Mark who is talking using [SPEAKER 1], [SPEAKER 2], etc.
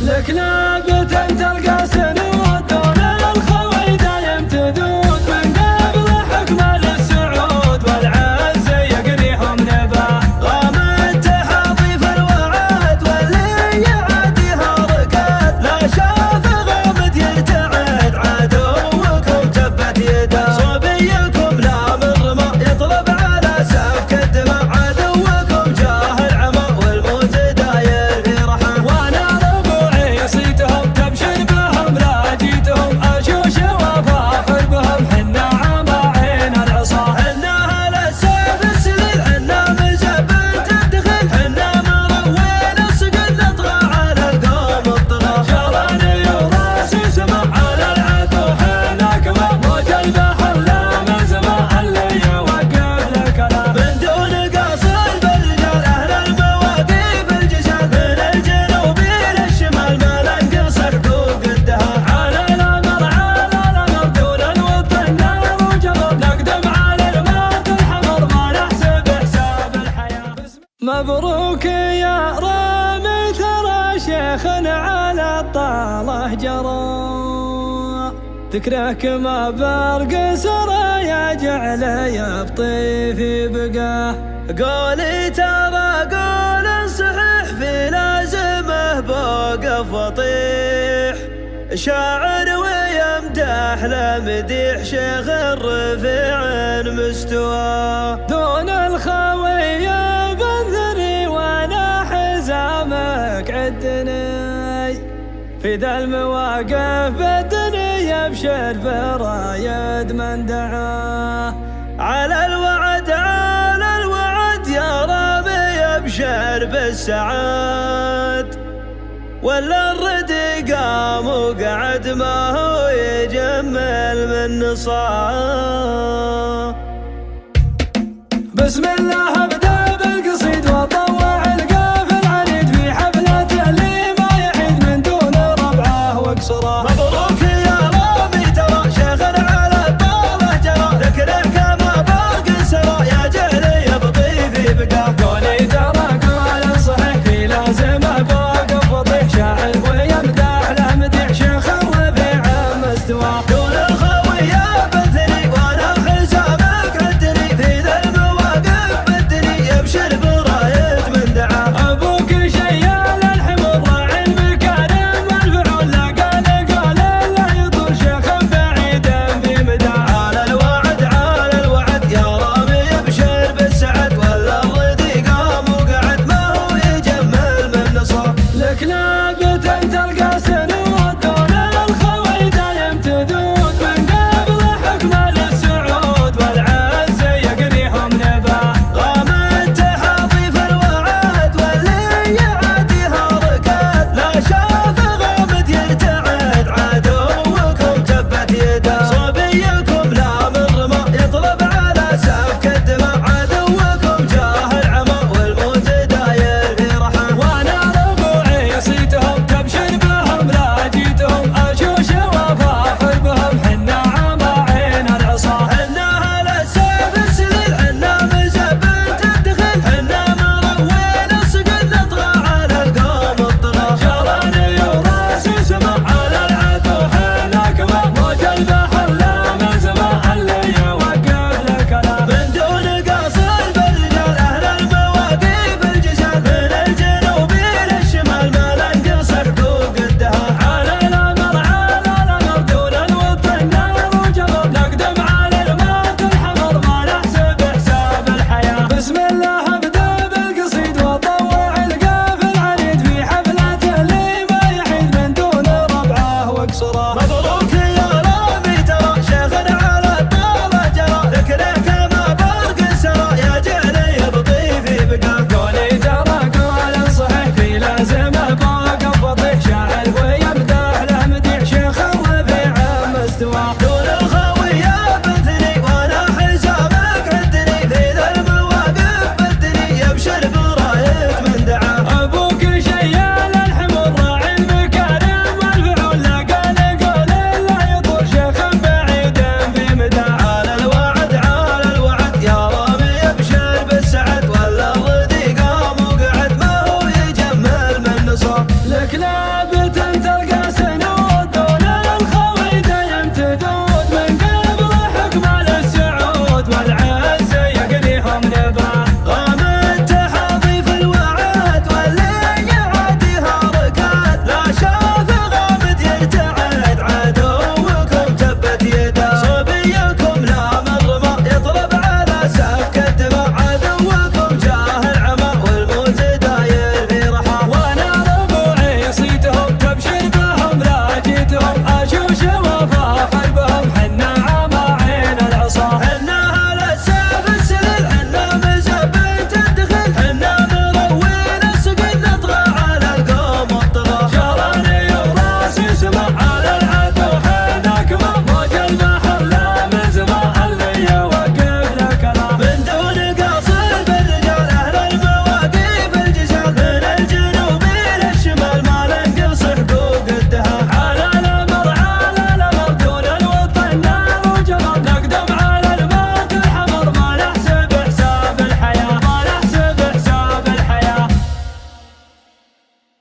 [SPEAKER 1] لك لابد أن تلقى سنود دون الخوي دايم تذود من قبل حكم للسعود والعز يقريهم نباه غام التحاضي في الوعد واللي يعاديها ركاد لا شاف غامد يلتعد عدوكم جبت يده صبيكم لا من رمى يطلب على سفك الدماء عدوكم جاه العمى والموت داير في رحم وانا ربوعي صيتهم تبشر بهم لا جيتهم اشوش وافاخر بهم حنا عماعين العصا حنا اهل السيف السليل حنا مزبت الدخل حنا مروين الصقل نطغى على القوم الطغى شراني وراسي سما على العدو حنا كما موج البحر لا من سما اللي يوقف الكلام من دون قصر بالرجال اهل المواقف الجسال من الجنوب الى الشمال ما ننقص حقوق الدهر على الامر دون الوطن نار وجرب نقدم على الموت الحمر ما نحسب حساب الحياه مبروك يا رامي ترى شيخ على الطاله جرى ذكرك ما برق سرى يا جعل يبطي في بقاه قولي ترى قول صحيح في لازمه بوقف وطيح شاعر ويمدح لمديح شيخ الرفيع مستوى دون الخوي بنذري وانا حزامك عدني في ذا المواقف بدني يبشر برايد من دعاه على الوعد يا رامي يبشر بالسعاد ولا الردي قام وقعد ما هو يجمل من نصاه بسم الله